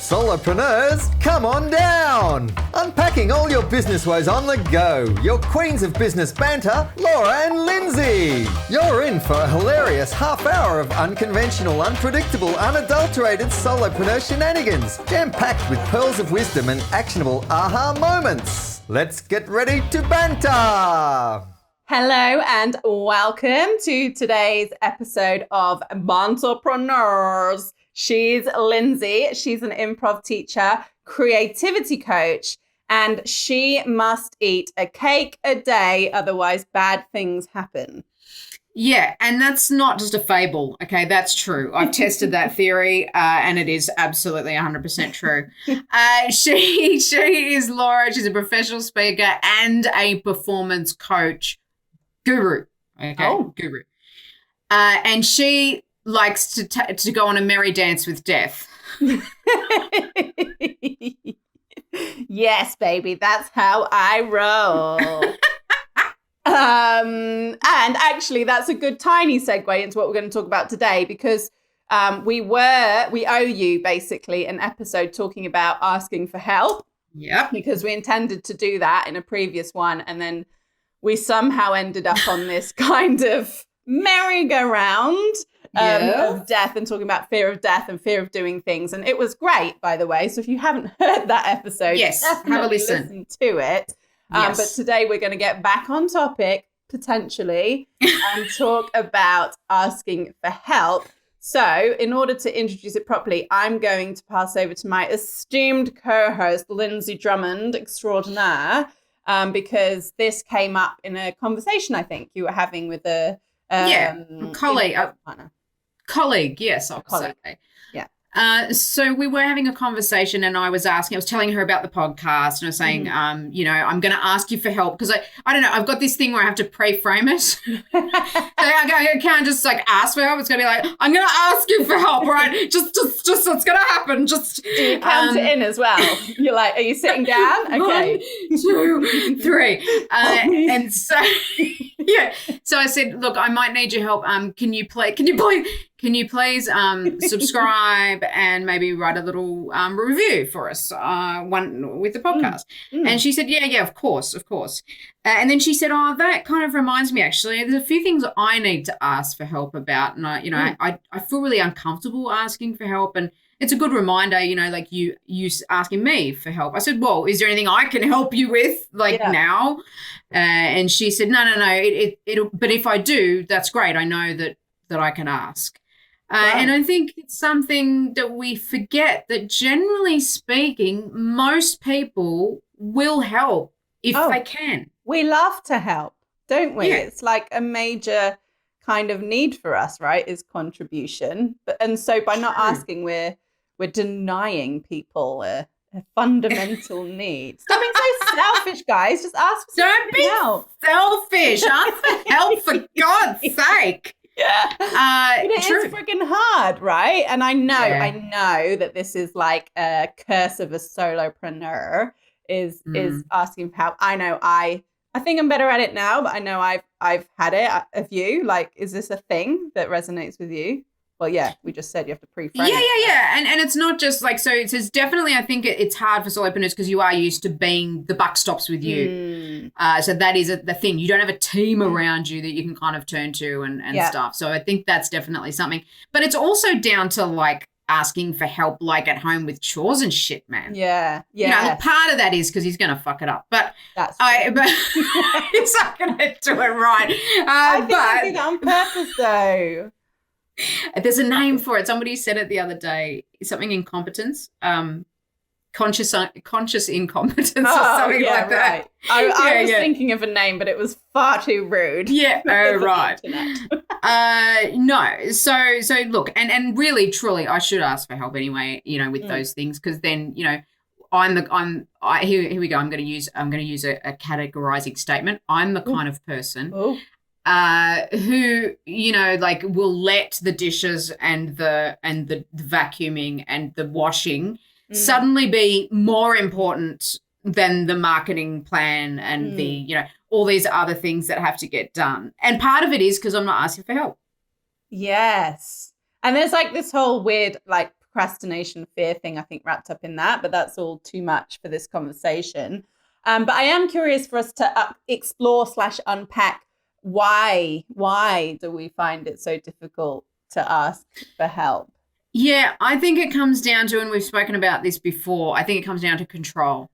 Solopreneurs, come on down! Unpacking all your business woes on the go. Your queens of business banter, Laura and Lindsay. You're in for a hilarious half hour of unconventional, unpredictable, unadulterated solopreneur shenanigans, jam-packed with pearls of wisdom and actionable aha moments. Let's get ready to banter! Hello and welcome to today's episode of Banterpreneurs. She's Lindsay. She's an improv teacher, creativity coach, and she must eat a cake a day, otherwise bad things happen. Yeah, and that's not just a fable, okay? That's true. I've tested that theory, and it is absolutely 100% true. She is Laura. She's a professional speaker and a performance coach guru, okay? Oh. Guru. And she likes to go on a merry dance with death. Yes, baby, that's how I roll. And actually, that's a good tiny segue into what we're going to talk about today, because we owe you basically an episode talking about asking for help. Yep. Because we intended to do that in a previous one, and then we somehow ended up on this kind of merry-go-round of death and talking about fear of death and fear of doing things. And it was great, by the way. So if you haven't heard that episode, yes, have a listen to it. Yes. But today we're going to get back on topic, potentially, and talk about asking for help. So in order to introduce it properly, I'm going to pass over to my esteemed co-host, Lindsay Drummond extraordinaire, because this came up in a conversation I think you were having with a colleague, yes, I'll colleague. say. Yeah. So we were having a conversation, and I was telling her about the podcast, and I was saying, I'm going to ask you for help because I don't know, I've got this thing where I have to pre-frame it. So I can't just ask for help. It's going to be like, I'm going to ask you for help, right? Just it's going to happen. Just do you count it in as well? You're like, are you sitting down? Okay. 1, 2, 3. And so yeah. So I said, look, I might need your help. Can you please subscribe and maybe write a little review for us, one with the podcast? And she said, yeah, of course. And then she said, oh, that kind of reminds me, actually, there's a few things that I need to ask for help about. And I feel really uncomfortable asking for help. And it's a good reminder, like you asking me for help. I said, well, is there anything I can help you with now? And she said, no, it'll, but if I do, that's great. I know that I can ask. Right. And I think it's something that we forget, that generally speaking, most people will help if they can. We love to help, don't we? Yeah. It's like a major kind of need for us, right, is contribution. And so by not asking, we're denying people a fundamental need. Stop being so selfish, guys. Just ask for Don't be help. Selfish. Ask for help, for God's sake. Yeah. It is freaking hard, right? And I know that this is like a curse of a solopreneur is asking for help. I know I think I'm better at it now, but I know I've had it. Have you? Like, is this a thing that resonates with you? Well, yeah, we just said you have to pre-frame it. Yeah. And it's not just like, so it's definitely, I think it's hard for solopreneurs because you are used to being, the buck stops with you. So that is the thing. You don't have a team around you that you can kind of turn to and stuff. So I think that's definitely something. But it's also down to like asking for help like at home with chores and shit, man. Yeah. Part of that is because he's going to fuck it up. But that's but he's not going to do it right. I think on purpose though. There's a name for it. Somebody said it the other day. Something incompetence, conscious incompetence, or something like that. I was thinking of a name, but it was far too rude. Yeah. Oh, right. No. So look, and really, truly, I should ask for help anyway. With those things, because then here we go. I'm going to use a categorizing statement. I'm the kind of person. Who will let the dishes and the vacuuming and the washing suddenly be more important than the marketing plan and the all these other things that have to get done. And part of it is because I'm not asking for help. Yes. And there's like this whole weird like procrastination, fear thing, I think, wrapped up in that, but that's all too much for this conversation. But I am curious for us to explore / unpack why do we find it so difficult to ask for help? Yeah, I think it comes down to, and we've spoken about this before, I think it comes down to control.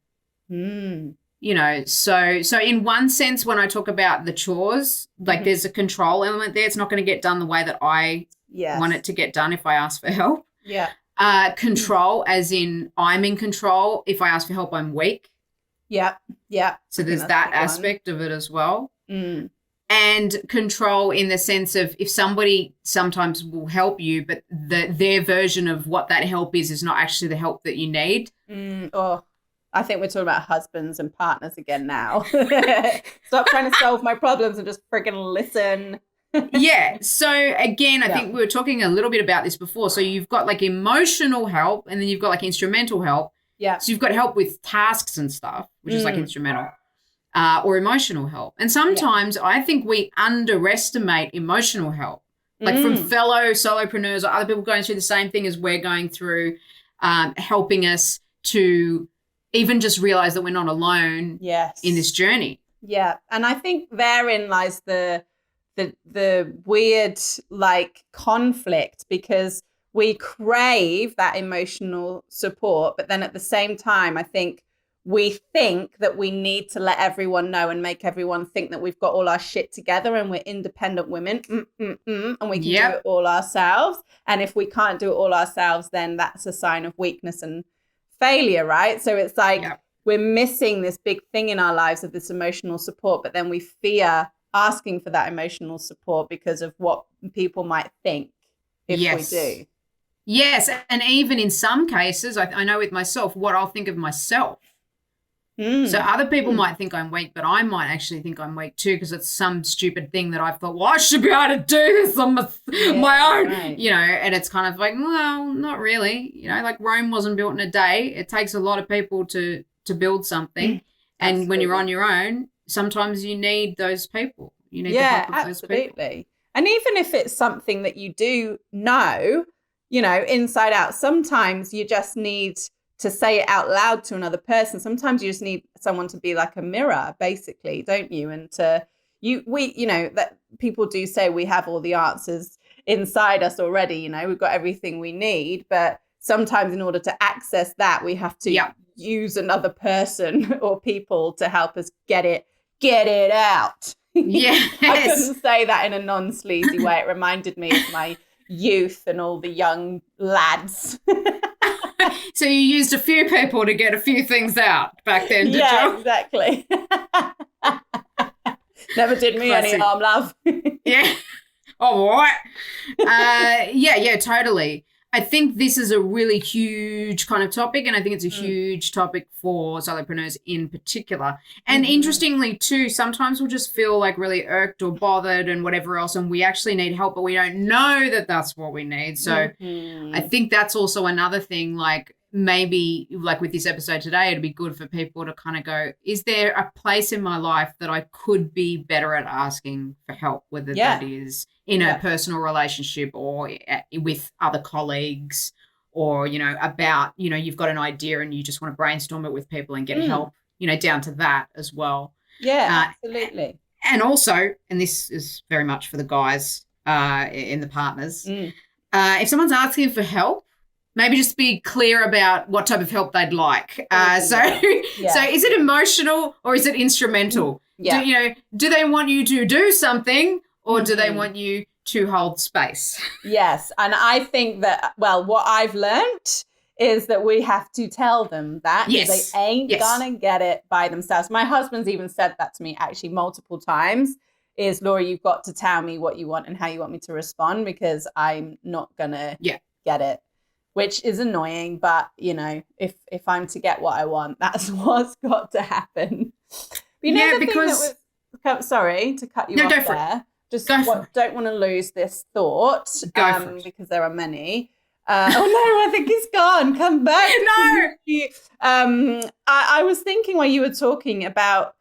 You know, so in one sense, when I talk about the chores, like there's a control element there. It's not going to get done the way that I want it to get done if I ask for help. Yeah. Control as in I'm in control. If I ask for help, I'm weak. Yeah. Yeah. So there's that aspect of it as well. And control in the sense of if somebody sometimes will help you, but their version of what that help is not actually the help that you need. I think we're talking about husbands and partners again now. Stop trying to solve my problems and just friggin' listen. Yeah. So again, I think we were talking a little bit about this before. So you've got like emotional help and then you've got like instrumental help. Yeah. So you've got help with tasks and stuff, which is like instrumental. Or emotional help. And sometimes I think we underestimate emotional help, like from fellow solopreneurs or other people going through the same thing as we're going through, helping us to even just realize that we're not alone in this journey. Yeah. And I think therein lies the weird like conflict, because we crave that emotional support, but then at the same time, I think we think that we need to let everyone know and make everyone think that we've got all our shit together and we're independent women and we can do it all ourselves. And if we can't do it all ourselves, then that's a sign of weakness and failure, right? So it's like we're missing this big thing in our lives of this emotional support, but then we fear asking for that emotional support because of what people might think if we do. Yes, and even in some cases, I know with myself, what I'll think of myself. So other people might think I'm weak, but I might actually think I'm weak too, because it's some stupid thing that I thought, well, I should be able to do this on my own, you know, and it's kind of like, well, not really. You know, like Rome wasn't built in a day. It takes a lot of people to build something. And when you're on your own, sometimes you need those people. You need the help of those people. And even if it's something that you do know, you know, inside out, sometimes you just need to say it out loud to another person. Sometimes you just need someone to be like a mirror, basically, don't you? And you know, that people do say we have all the answers inside us already, you know, we've got everything we need, but sometimes in order to access that, we have to use another person or people to help us get it out. Yes. I couldn't say that in a non-sleazy way. It reminded me of my youth and all the young lads. So you used a few people to get a few things out back then, did you? Yeah, exactly. Never did me any harm, love. Yeah. All right. Yeah, totally. I think this is a really huge kind of topic, and I think it's a huge topic for solopreneurs in particular. And interestingly too, sometimes we'll just feel like really irked or bothered and whatever else, and we actually need help, but we don't know that that's what we need. So I think that's also another thing, like maybe like with this episode today, it'd be good for people to kind of go, is there a place in my life that I could be better at asking for help, whether that is in a personal relationship or with other colleagues, or, you know, about, you know, you've got an idea and you just want to brainstorm it with people and get help, you know, down to that as well. Yeah, absolutely. And also, and this is very much for the guys in the partners, if someone's asking for help, maybe just be clear about what type of help they'd like. So is it emotional or is it instrumental? Yeah. Do they want you to do something, or do they want you to hold space? Yes. And I think that, well, what I've learned is that we have to tell them that. Yes. They ain't gonna get it by themselves. My husband's even said that to me actually multiple times, is, Laura, you've got to tell me what you want and how you want me to respond, because I'm not gonna get it. Which is annoying, but, you know, if I'm to get what I want, that's what's got to happen. But you know, because... sorry to cut you off there. Just don't want to lose this thought because there are many. Oh, no, I think he's gone. Come back. No. I was thinking while you were talking about,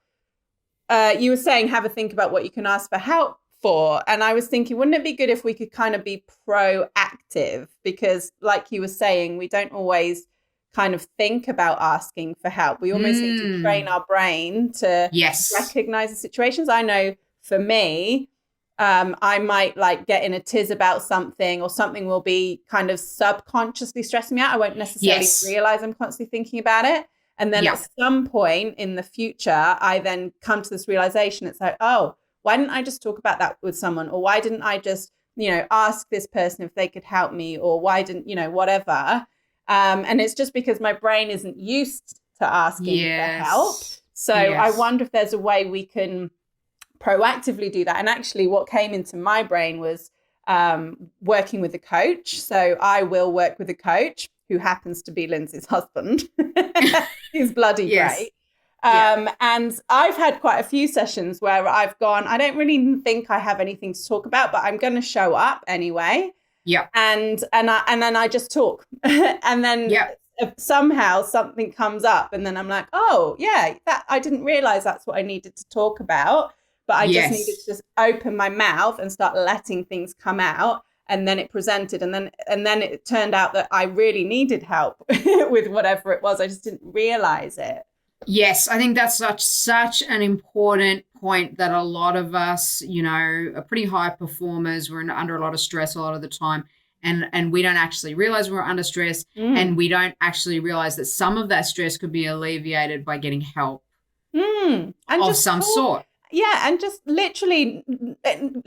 you were saying have a think about what you can ask for help for. And I was thinking, wouldn't it be good if we could kind of be proactive proactive, because like you were saying, we don't always kind of think about asking for help. We almost need to train our brain to recognize the situations. I know for me, I might like get in a tiz about something, or something will be kind of subconsciously stressing me out. I won't necessarily realize I'm constantly thinking about it. And then at some point in the future, I then come to this realization. It's like, oh, why didn't I just talk about that with someone? Or why didn't I just, ask this person if they could help me? Or why didn't, whatever. And it's just because my brain isn't used to asking for help. So I wonder if there's a way we can proactively do that. And actually what came into my brain was working with a coach. So I will work with a coach who happens to be Lindsay's husband. He's bloody great. And I've had quite a few sessions where I've gone, I don't really think I have anything to talk about, but I'm going to show up anyway. Yeah. And then I just talk. And then somehow something comes up, and then I'm like, oh yeah, that I didn't realize that's what I needed to talk about. But I just needed to just open my mouth and start letting things come out. And then it presented, and then it turned out that I really needed help with whatever it was. I just didn't realize it. Yes, I think that's such an important point, that a lot of us, are pretty high performers. We're under a lot of stress a lot of the time, and we don't actually realize we're under stress, and we don't actually realize that some of that stress could be alleviated by getting help of some sort. Yeah, and just literally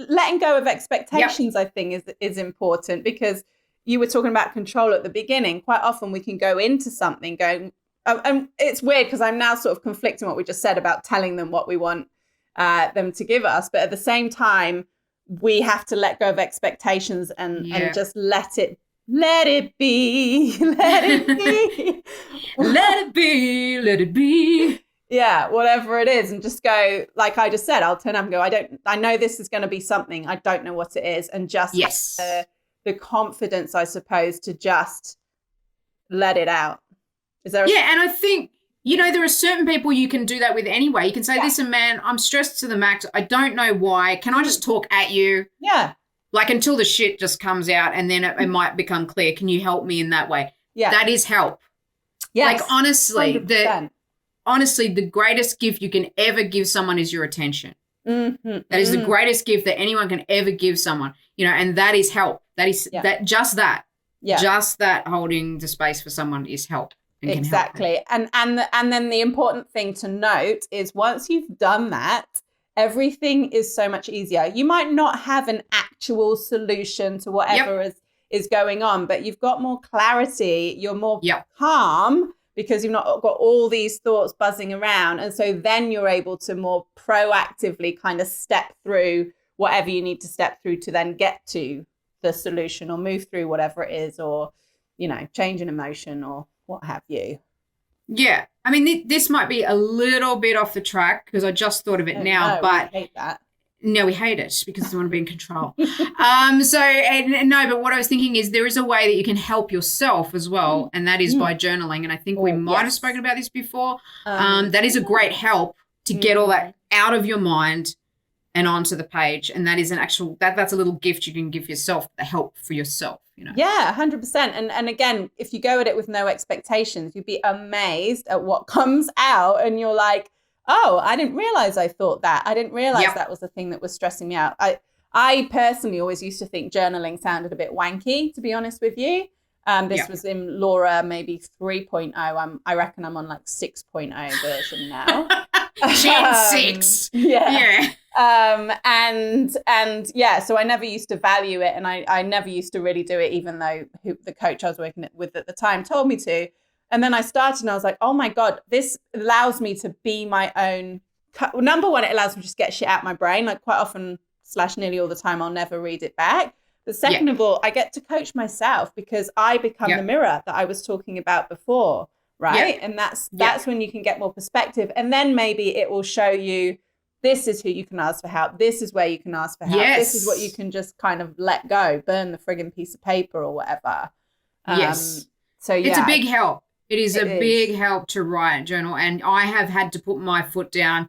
letting go of expectations, I think, is important, because you were talking about control at the beginning. Quite often we can go into something going, and it's weird because I'm now sort of conflicting what we just said about telling them what we want them to give us. But at the same time, we have to let go of expectations and just let it be, let it be, let it be. Yeah, whatever it is, and just go, like I just said, I'll turn up and go, I know this is going to be something, I don't know what it is, and just have the confidence, I suppose, to just let it out. Is there and I think, there are certain people you can do that with anyway. You can say, listen, man, I'm stressed to the max. I don't know why. Can I just talk at you? Yeah. Like until the shit just comes out, and then it might become clear. Can you help me in that way? Yeah. That is help. Yes. Like honestly, the greatest gift you can ever give someone is your attention. That is the greatest gift that anyone can ever give someone, and that is help. That is just that holding the space for someone is help. Exactly. And then the important thing to note is, once you've done that, everything is so much easier. You might not have an actual solution to whatever is going on, but you've got more clarity. You're more calm, because you've not got all these thoughts buzzing around. And so then you're able to more proactively kind of step through whatever you need to step through to then get to the solution, or move through whatever it is, or, change an emotion or what have you. Yeah. I mean, this might be a little bit off the track because I just thought of it now, but I hate that. No, we hate it because we want to be in control. But what I was thinking is, there is a way that you can help yourself as well, and that is by journaling. And I think we might have spoken about this before. That is a great help to get all that out of your mind and onto the page. And that is that's a little gift you can give yourself, the help for yourself, Yeah, 100%. And again, if you go at it with no expectations, you'd be amazed at what comes out, and you're like, oh, I didn't realize I thought that. I didn't realize that was the thing that was stressing me out. I personally always used to think journaling sounded a bit wanky, to be honest with you. This was in Laura, maybe 3.0. I reckon I'm on like 6.0 version now. She's 6. Yeah. So I never used to value it, and I never used to really do it, even though the coach I was working with at the time told me to. And then I started, and I was like, oh my God, this allows me to be my own. Number one, it allows me to just get shit out of my brain. Like quite often / nearly all the time, I'll never read it back. But second of all, I get to coach myself, because I become the mirror that I was talking about before. Right. And that's when you can get more perspective. And then maybe it will show you, this is who you can ask for help. This is where you can ask for help. This is what you can just kind of let go, burn the frigging piece of paper or whatever. So it's a big help. It is a big help to write a journal. And I have had to put my foot down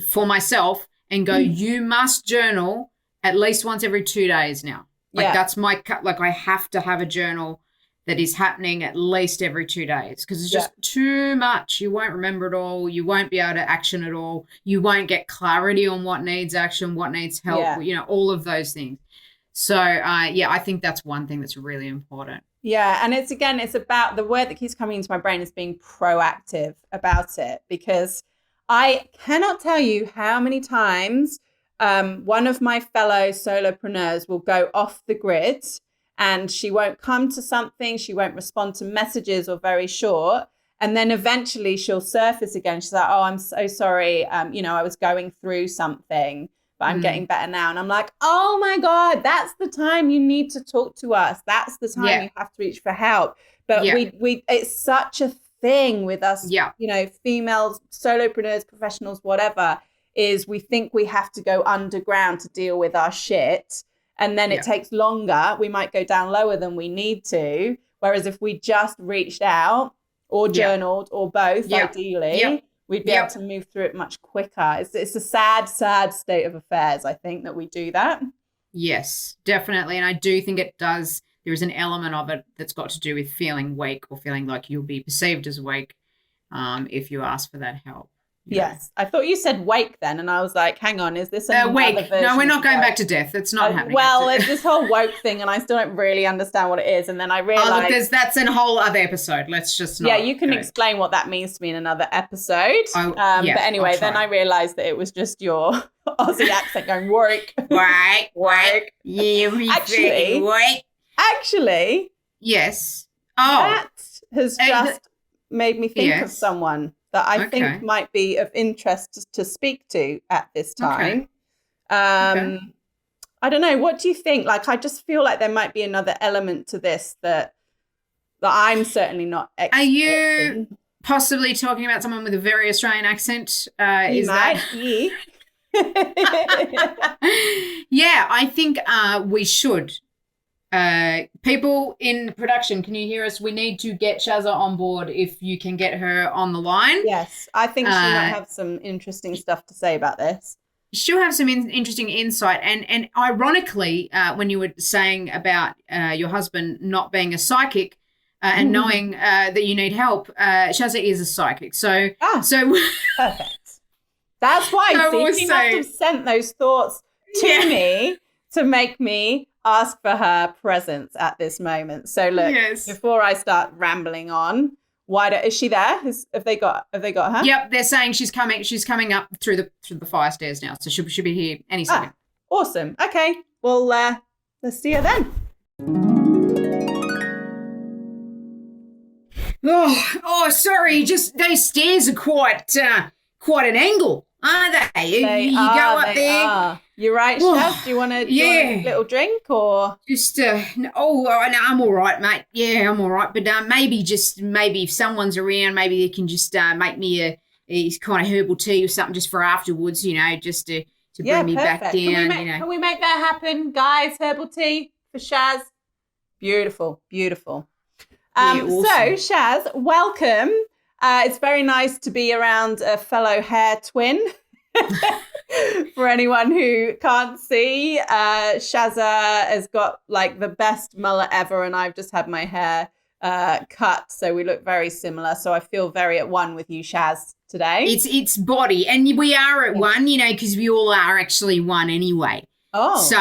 for myself and go, you must journal at least once every 2 days now. Like that's like I have to have a journal that is happening at least every 2 days because it's just too much. You won't remember it all. You won't be able to action it all. You won't get clarity on what needs action, what needs help, you know, all of those things. So, I think that's one thing that's really important. Yeah. And it's about the word that keeps coming into my brain is being proactive about it, because I cannot tell you how many times one of my fellow solopreneurs will go off the grid and she won't come to something, she won't respond to messages or very short. And then eventually she'll surface again. She's like, oh, I'm so sorry. You know, I was going through something, but I'm getting better now. And I'm like, oh my God, that's the time you need to talk to us. That's the time you have to reach for help. But we it's such a thing with us, you know, females, solopreneurs, professionals, whatever, is we think we have to go underground to deal with our shit. And then it takes longer. We might go down lower than we need to. Whereas if we just reached out or journaled or both, ideally, we'd be able to move through it much quicker. It's a sad, sad state of affairs, I think, that we do that. Yes, definitely. And I do think it does. There is an element of it that's got to do with feeling weak or feeling like you'll be perceived as weak if you ask for that help. Yes. I thought you said wake then, and I was like, hang on, is this another wake? version? No, we're not going back to death. It's not happening. Well, it's this whole woke thing, and I still don't really understand what it is. And then I realized... look, that's a whole other episode. Let's just not... Yeah, you can explain what that means to me in another episode. But anyway, then I realized that it was just your Aussie accent going, work. Work, work. Yeah, Actually... Yes. Oh. That has just made me think of someone that I think might be of interest to speak to at this time. I don't know. What do you think? Like, I just feel like there might be another element to this that I'm certainly not expecting. Are you possibly talking about someone with a very Australian accent? Yeah, I think we should. People in production, can you hear us? We need to get Shazza on board if you can get her on the line. Yes, I think she might have some interesting stuff to say about this. She'll have some interesting insight. And ironically, when you were saying about your husband not being a psychic and knowing that you need help, Shazza is a psychic. So perfect. That's why she must have sent those thoughts to me to make me ask for her presence at this moment. So look, before I start rambling on, is she there? Have they got her? Yep, they're saying she's coming up through the fire stairs now. So she'll be here any second. Awesome. Okay. Well, let's see her then. Oh, sorry. Just those stairs are quite an angle, aren't they? You go up there. You're right, Shaz. Do you want a little drink or? Just, no, I'm all right, mate. Yeah, I'm all right. But maybe if someone's around, maybe they can just make me a kind of herbal tea or something just for afterwards, you know, just to bring me back down. Can we make that happen, guys? Herbal tea for Shaz. Beautiful, beautiful. Awesome. So, Shaz, welcome. It's very nice to be around a fellow hair twin. For anyone who can't see, Shazza has got like the best mullet ever, and I've just had my hair cut, so we look very similar. So I feel very at one with you, Shaz, today. It's body, and we are at one, you know, because we all are actually one anyway. Oh, so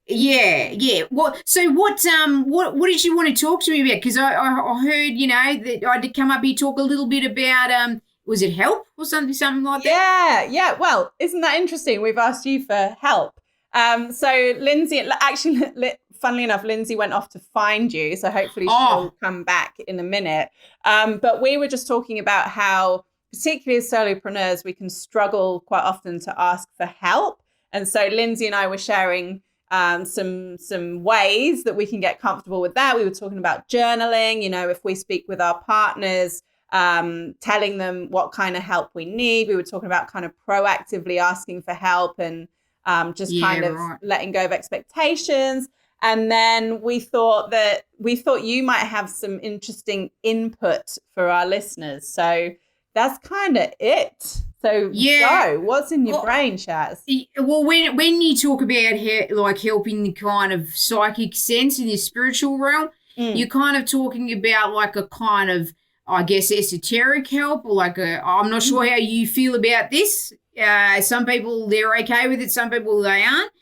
yeah. What did you want to talk to me about? Because I heard, you know, that I did come up here talk a little bit about was it help or something like that? Yeah. Well, isn't that interesting? We've asked you for help. So Lindsay, actually, funnily enough, Lindsay went off to find you. So hopefully she'll come back in a minute. But we were just talking about how, particularly as solopreneurs, we can struggle quite often to ask for help. And so Lindsay and I were sharing some ways that we can get comfortable with that. We were talking about journaling, you know, if we speak with our partners, telling them what kind of help we need. We were talking about kind of proactively asking for help and just letting go of expectations. And then we thought you might have some interesting input for our listeners. So that's kind of it. So what's in your brain, Shaz? Well, when you talk about like helping the kind of psychic sense in the spiritual realm, you're kind of talking about like a kind of, I guess, esoteric help, or like I'm not sure how you feel about this. Some people, they're okay with it. Some people, they aren't.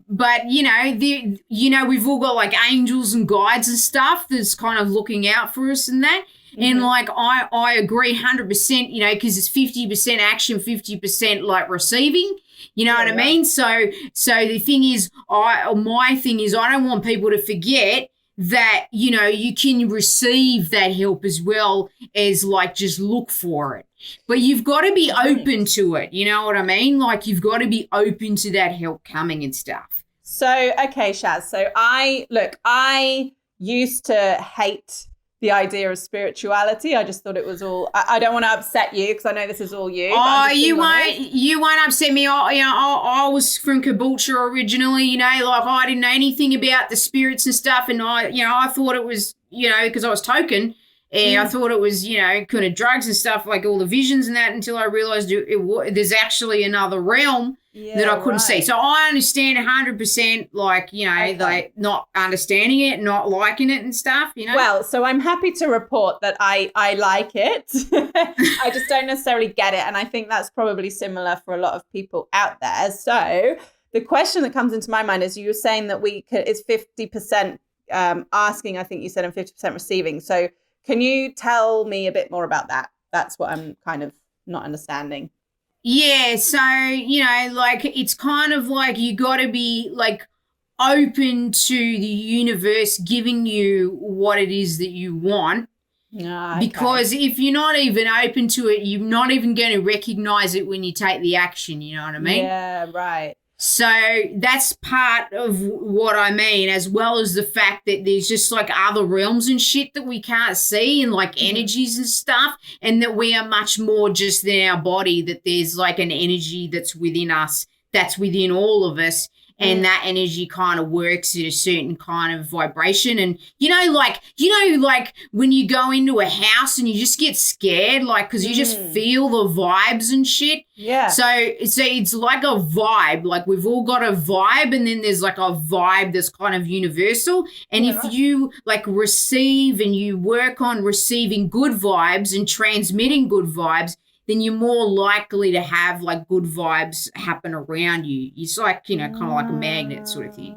But we've all got like angels and guides and stuff that's kind of looking out for us and that. And like I agree 100%, because it's 50% action, 50% like receiving. You know what I mean? So the thing is, my thing is, I don't want people to forget that, you can receive that help as well as like just look for it. But you've got to be open to it. You know what I mean? Like you've got to be open to that help coming and stuff. So, okay, Shaz. So I used to hate the idea of spirituality. I just thought it was all, I don't want to upset you because I know this is all you. Oh, you won't upset me. I was from Caboolture originally, like I didn't know anything about the spirits and stuff. And I thought it was, because I was token. I thought it was, kind of drugs and stuff, like all the visions and that, until I realized there's actually another realm that I couldn't see. So I understand 100%, like, like not understanding it, not liking it and stuff, Well, so I'm happy to report that I like it. I just don't necessarily get it. And I think that's probably similar for a lot of people out there. So the question that comes into my mind is, you were saying that it's 50% asking, I think you said, and 50% receiving. So can you tell me a bit more about that? That's what I'm kind of not understanding. Yeah, so, like it's kind of like you got to be like open to the universe giving you what it is that you want. Okay. Because if you're not even open to it, you're not even going to recognize it when you take the action, you know what I mean? Yeah, right. So that's part of what I mean, as well as the fact that there's just like other realms and shit that we can't see, and like energies and stuff, and that we are much more just than our body, that there's like an energy that's within us, that's within all of us. And that energy kind of works at a certain kind of vibration. And, like when you go into a house and you just get scared, like, because you just feel the vibes and shit. Yeah. So it's like a vibe. Like we've all got a vibe, and then there's like a vibe that's kind of universal. And if you like receive and you work on receiving good vibes and transmitting good vibes, then you're more likely to have like good vibes happen around you. It's like, kind of like a magnet sort of thing.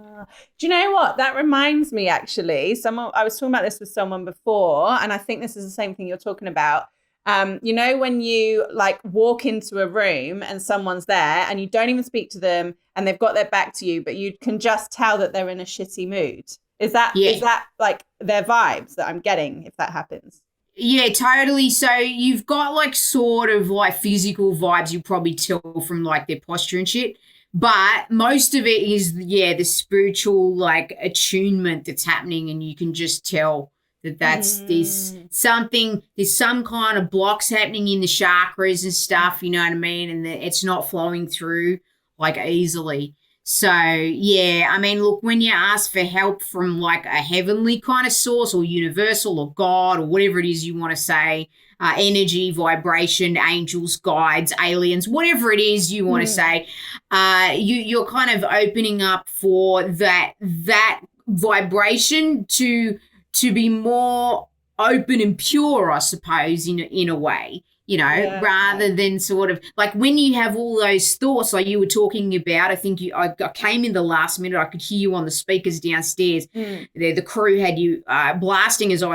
Do you know what? That reminds me, actually. I was talking about this with someone before, and I think this is the same thing you're talking about. When you like walk into a room and someone's there and you don't even speak to them and they've got their back to you, but you can just tell that they're in a shitty mood. Is that like their vibes that I'm getting if that happens? Yeah, totally. So you've got like sort of like physical vibes you probably tell from like their posture and shit. But most of it is, the spiritual like attunement that's happening, and you can just tell that there's some kind of blocks happening in the chakras and stuff, you know what I mean? And it's not flowing through like easily. So, I mean, look, when you ask for help from like a heavenly kind of source or universal or God or whatever it is you want to say, energy, vibration, angels, guides, aliens, whatever it is you want to say, you're kind of opening up for that vibration to be more open and pure, I suppose, in a way. Rather than sort of like when you have all those thoughts like you were talking about. I think I came in the last minute. I could hear you on the speakers downstairs. The crew had you blasting as I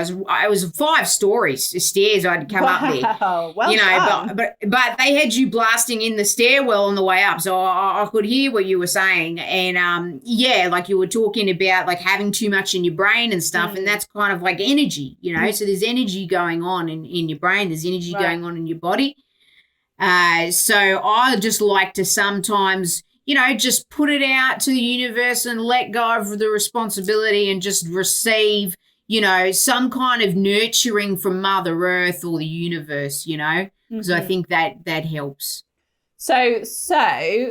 was 5 stories stairs I'd come up there. Well done. But they had you blasting in the stairwell on the way up, so I could hear what you were saying. And like you were talking about like having too much in your brain and stuff, and that's kind of like energy, so there's energy going on in your brain, there's energy going on in your body. So I just like to sometimes, just put it out to the universe and let go of the responsibility and just receive, some kind of nurturing from Mother Earth or the universe, because I think that helps. So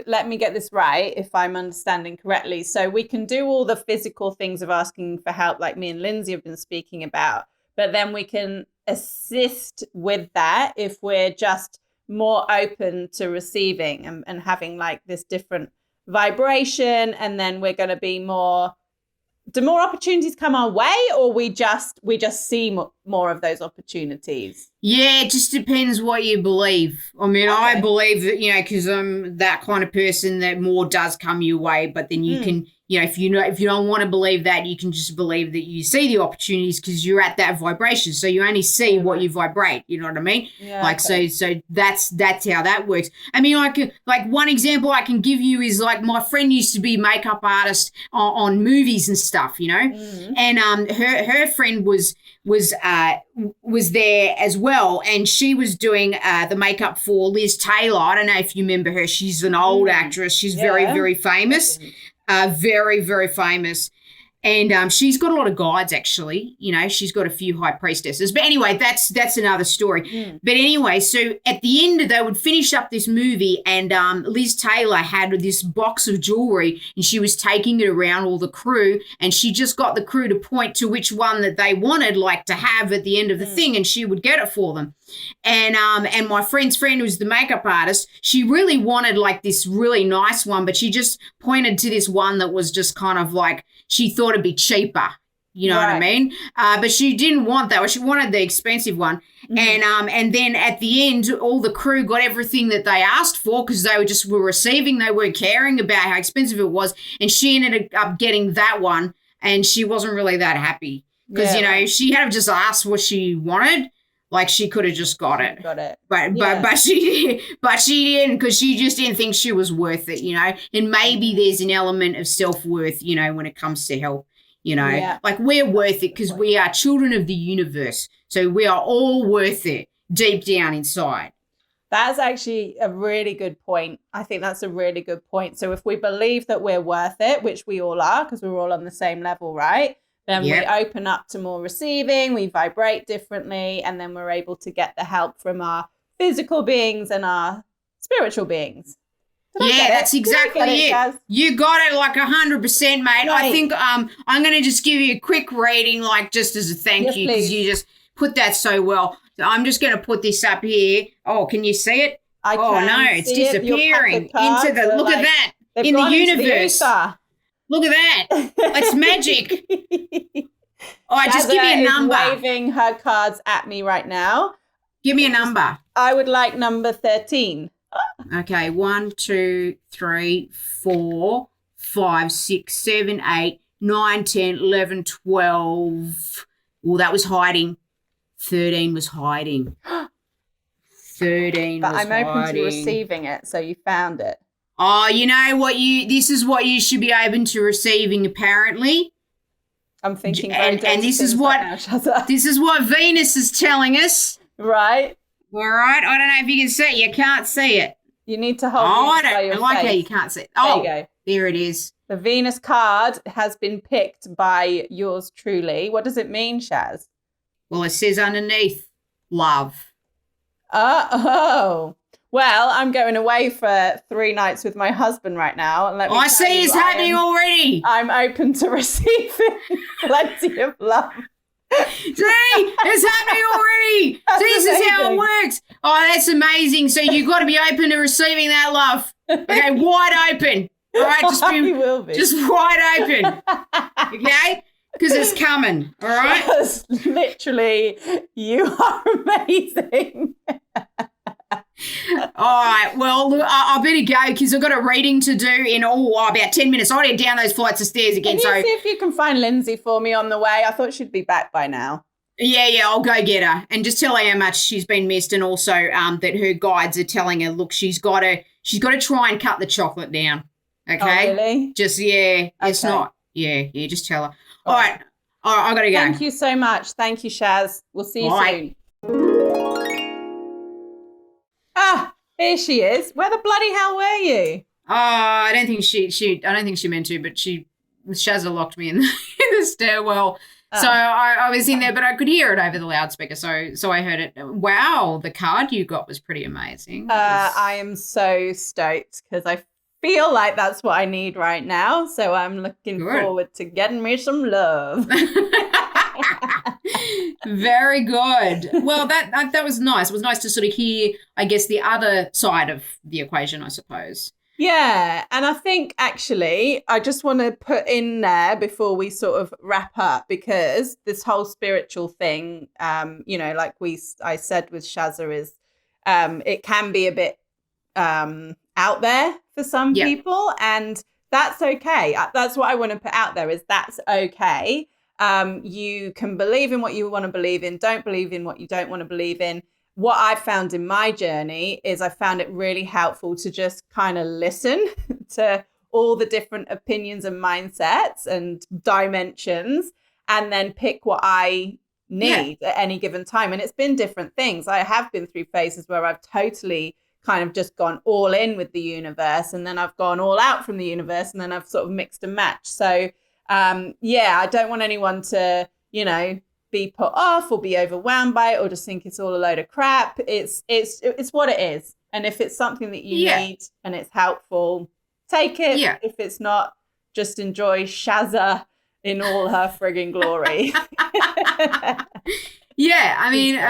let me get this right, if I'm understanding correctly. So we can do all the physical things of asking for help like me and Lindsay have been speaking about, but then we can assist with that if we're just more open to receiving and having like this different vibration, and then we're going to be more, do more opportunities come our way, or we just see more of those opportunities? Yeah, it just depends what you believe. I mean, okay. I believe that, you know, because I'm that kind of person that more does come your way, but then you can, you know, if you don't want to believe that, you can just believe that you see the opportunities because you're at that vibration. So you only see what you vibrate. You know what I mean? Yeah, like, okay. so that's how that works. I mean, like one example I can give you is like my friend used to be a makeup artist on movies and stuff, you know, and her friend was there as well, and she was doing the makeup for Liz Taylor. I don't know if you remember her. She's an old actress. She's very, very famous. Very, very famous. And she's got a lot of guides, actually. You know, she's got a few high priestesses. But anyway, that's another story. But anyway, so at the end, they would finish up this movie, and Liz Taylor had this box of jewelry, and she was taking it around all the crew, and she just got the crew to point to which one that they wanted, like, to have at the end of the thing, and she would get it for them. And my friend's friend, who's the makeup artist, she really wanted, like, this really nice one, but she just pointed to this one that was just kind of like, she thought it'd be cheaper, you know what I mean? But she didn't want that. She wanted the expensive one. And then at the end, all the crew got everything that they asked for because they were receiving. They weren't caring about how expensive it was. And she ended up getting that one, and she wasn't really that happy because, you know, she had just asked what she wanted. Like, she could have just got it. But she didn't, because she just didn't think she was worth it, you know. And maybe there's an element of self-worth, you know, when it comes to help, you know. Yeah. Like, we're worth it because we are children of the universe. So we are all worth it deep down inside. That's actually a really good point. I think that's a really good point. So if we believe that we're worth it, which we all are because we're all on the same level, right? Then we open up to more receiving, we vibrate differently, and then we're able to get the help from our physical beings and our spiritual beings. That's exactly it. You got it like 100%, mate. Right. I think I'm going to just give you a quick reading, like just as a thank you, because you just put that so well. So I'm just going to put this up here. Oh, can you see it? I can. It's disappearing into the, look at that, in the universe. Look at that. It's magic. All right, just give me a number. Shazza is waving her cards at me right now. Give me a number. I would like number 13. Okay, 1, 2, 3, 4, 5, 6, 7, 8, 9, 10, 11, 12. Well, that was hiding. 13 was hiding. 13 was hiding. But I'm open to receiving it, so you found it. Oh, you know what? This is what you should be open to receiving, apparently. I'm thinking, and this is what this is what Venus is telling us. Right. All right. I don't know if you can see it. You can't see it. You need to hold. I like how you can't see it. Oh, there you go. There it is. The Venus card has been picked by yours truly. What does it mean, Shaz? Well, it says underneath, love. Oh. Well, I'm going away for 3 nights with my husband right now. And I see it's happening already. I'm open to receiving plenty of love. See, it's happening already. See, this is how it works. Oh, that's amazing. So you've got to be open to receiving that love. Okay, wide open. All right, just wide open. Okay? Because it's coming. All right? Just literally, you are amazing. All right, well, look, I better go because I've got a reading to do in about 10 minutes. I want to down those flights of stairs again. Can you see if you can find Lindsay for me on the way? I thought she'd be back by now. Yeah, I'll go get her and just tell her how much she's been missed, and also that her guides are telling her, look, she's got to try and cut the chocolate down. Okay? Oh, really? Just it's not. Yeah, just tell her. All right, I got to go. Thank you so much. Thank you, Shaz. We'll see you soon. Ah, here she is. Where the bloody hell were you? Oh, I don't think she meant to, but Shazza locked me in the stairwell. Oh. So I was in there, but I could hear it over the loudspeaker. So I heard it. Wow, the card you got was pretty amazing. I am so stoked because I feel like that's what I need right now. So I'm looking forward to getting me some love. Very good. Well, that was nice. It was nice to sort of hear, I guess, the other side of the equation, I suppose. Yeah. And I think actually I just want to put in there before we sort of wrap up, because this whole spiritual thing, like I said with Shazza, is it can be a bit out there for some people, and that's okay. That's what I want to put out there, is that's okay. You can believe in what you want to believe in, don't believe in what you don't want to believe in. What I found in my journey is I found it really helpful to just kind of listen to all the different opinions and mindsets and dimensions, and then pick what I need at any given time. And it's been different things. I have been through phases where I've totally kind of just gone all in with the universe, and then I've gone all out from the universe, and then I've sort of mixed and matched. So I don't want anyone to, be put off or be overwhelmed by it or just think it's all a load of crap. It's what it is. And if it's something that you need and it's helpful, take it. Yeah. If it's not, just enjoy Shazza in all her frigging glory. I mean,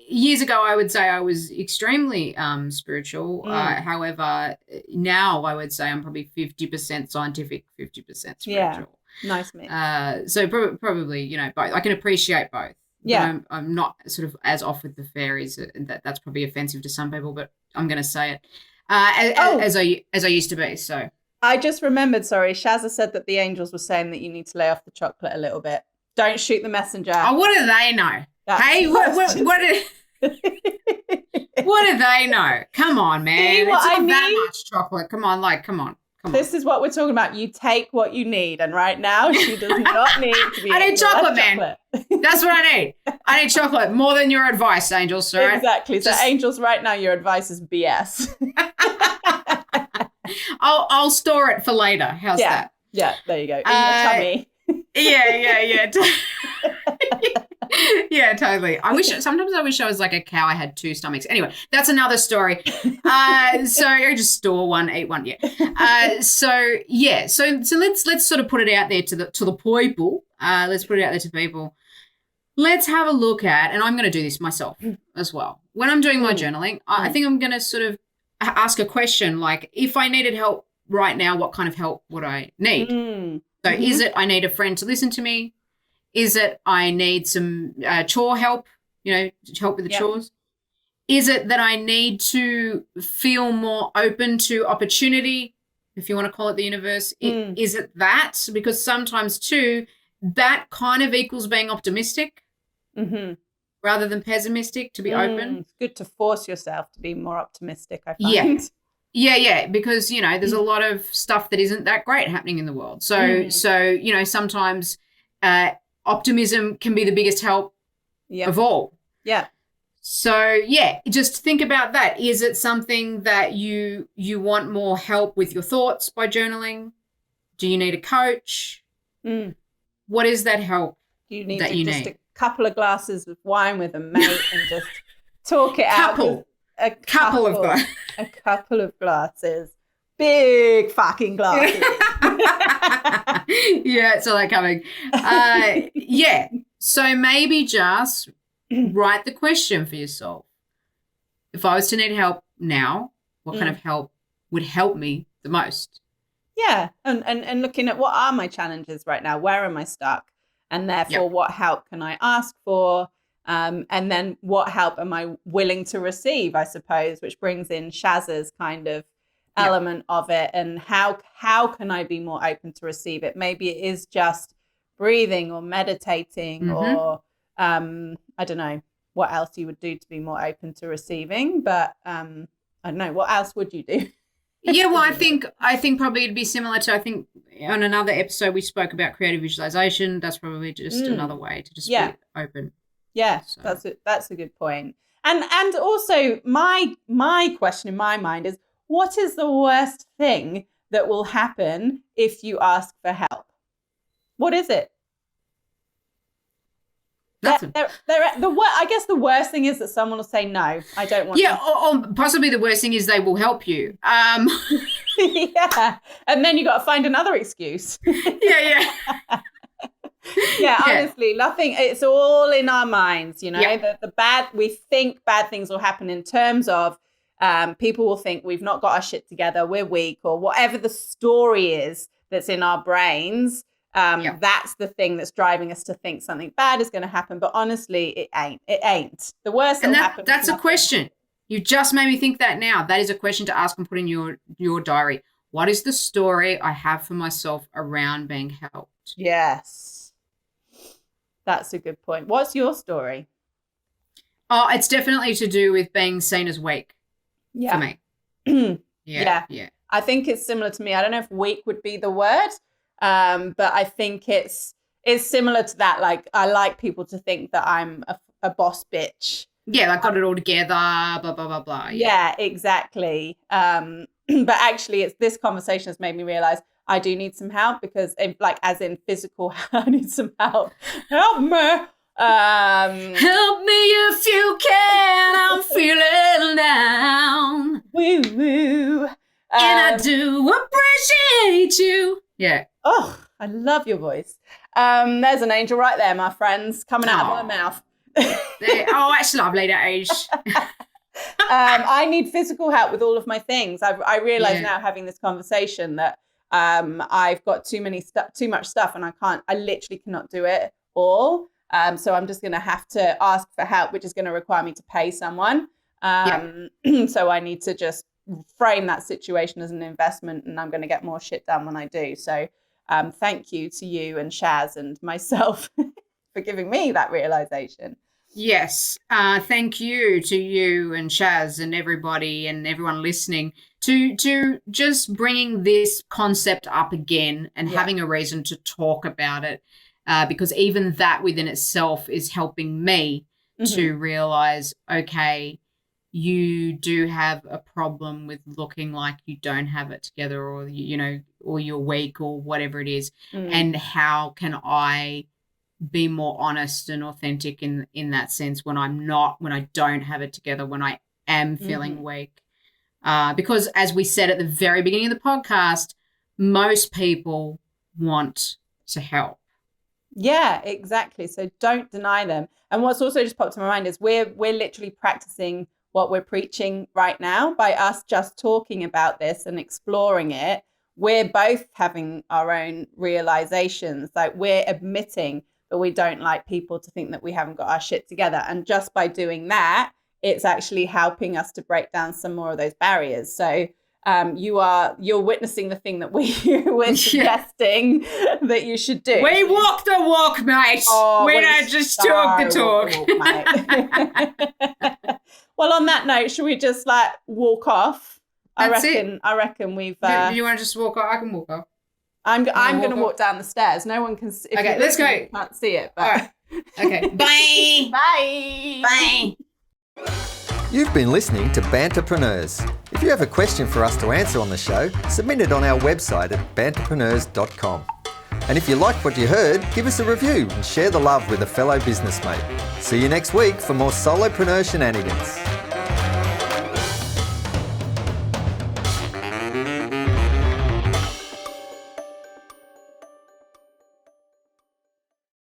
years ago, I would say I was extremely spiritual. However, now I would say I'm probably 50% scientific, 50% spiritual. Yeah. Nice mix. So probably, both. I can appreciate both. Yeah. I'm not sort of as off with the fairies. That's probably offensive to some people, but I'm going to say it as I used to be. So I just remembered, sorry, Shazza said that the angels were saying that you need to lay off the chocolate a little bit. Don't shoot the messenger. Oh, what do they know? What do they know? Come on, man. See what it's not that much chocolate. Come on. This is what we're talking about. You take what you need. And right now, she does not need to be. I need chocolate, man. That's what I need. I need chocolate more than your advice, angels. Right? Exactly. So, angels, right now, your advice is BS. I'll store it for later. How's that? Yeah, there you go. In your tummy. Yeah. Yeah, totally. Sometimes I wish I was like a cow. I had two stomachs. Anyway, that's another story. So I just store one, eat one. Yeah. So let's sort of put it out there to the people. Let's put it out there to people. Let's have a look at, and I'm going to do this myself as well. When I'm doing my journaling, I think I'm going to sort of ask a question like, if I needed help right now, what kind of help would I need? So is it I need a friend to listen to me? Is it I need some chore help, to help with the chores? Is it that I need to feel more open to opportunity, if you want to call it the universe? Is it that? Because sometimes too, that kind of equals being optimistic rather than pessimistic, to be open. It's good to force yourself to be more optimistic, I find. Yeah, because, there's a lot of stuff that isn't that great happening in the world. So sometimes optimism can be the biggest help of all. Yeah. So, just think about that. Is it something that you want more help with your thoughts by journaling? Do you need a coach? What is that help you need that you need? A couple of glasses of wine with a mate and just talk it out. A couple of glasses. Big fucking glasses. Yeah, so they're coming. So maybe just write the question for yourself. If I was to need help now, what kind of help would help me the most? Yeah, and looking at what are my challenges right now? Where am I stuck? And therefore, what help can I ask for? And then what help am I willing to receive, I suppose, which brings in Shazza's kind of element of it, and how can I be more open to receive it? Maybe it is just breathing or meditating or I don't know what else you would do to be more open to receiving, but I don't know, what else would you do? Well, I think probably it'd be similar to, I think on another episode we spoke about creative visualization. That's probably just another way to just be open. Yeah, so. That's a good point. And also my question in my mind is, what is the worst thing that will happen if you ask for help? What is it? I guess the worst thing is that someone will say, no, I don't want to. Or possibly the worst thing is they will help you. Yeah, and then you got to find another excuse. Honestly, nothing. It's all in our minds, you know. Yep. The bad. We think bad things will happen in terms of people will think we've not got our shit together, we're weak, or whatever the story is that's in our brains. That's the thing that's driving us to think something bad is going to happen. But honestly, it ain't. It ain't. The worst that'll happen. That's a question. You just made me think that now. That is a question to ask and put in your diary. What is the story I have for myself around being helped? Yes. That's a good point. What's your story? Oh, it's definitely to do with being seen as weak for me. Yeah. I think it's similar to me. I don't know if weak would be the word, but I think it's similar to that. Like, I like people to think that I'm a boss bitch. Yeah, I got it all together, blah, blah, blah, blah. Yeah, exactly. But actually, this conversation has made me realize I do need some help because, as in physical, I need some help. Help me. Help me if you can. I'm feeling down. Woo woo. And I do appreciate you. Yeah. Oh, I love your voice. There's an angel right there, my friends, coming out of my mouth. Oh, that's lovely, that is. I need physical help with all of my things. I realize now, having this conversation, that I've got too much stuff, and I literally cannot do it all. So I'm just going to have to ask for help, which is going to require me to pay someone. So I need to just frame that situation as an investment, and I'm going to get more shit done when I do. So thank you to you and Shaz and myself for giving me that realization. Yes. Thank you to you and Shaz and everybody and everyone listening to just bringing this concept up again and having a reason to talk about it, because even that within itself is helping me to realize, okay, you do have a problem with looking like you don't have it together, or, you know, or you're weak or whatever it is. And how can I be more honest and authentic in that sense when I don't have it together, when I am feeling weak. Because as we said at the very beginning of the podcast, most people want to help. Yeah, exactly. So don't deny them. And what's also just popped to my mind is we're literally practicing what we're preaching right now by us just talking about this and exploring it. We're both having our own realizations. Like, we're admitting that we don't like people to think that we haven't got our shit together. And just by doing that, it's actually helping us to break down some more of those barriers. So you're witnessing the thing that we're suggesting that you should do. We walk the walk, mate. We don't just talk the talk. Well, on that note, should we just walk off? I reckon we've. Do you want to just walk off? I can walk off. I'm going to walk down the stairs. No one can see. Okay, let's go. You can't see it. But... All right. Okay. Bye. Bye. Bye. You've been listening to Banterpreneurs. If you have a question for us to answer on the show, submit it on our website at banterpreneurs.com. And if you liked what you heard, give us a review and share the love with a fellow business mate. See you next week for more solopreneur shenanigans.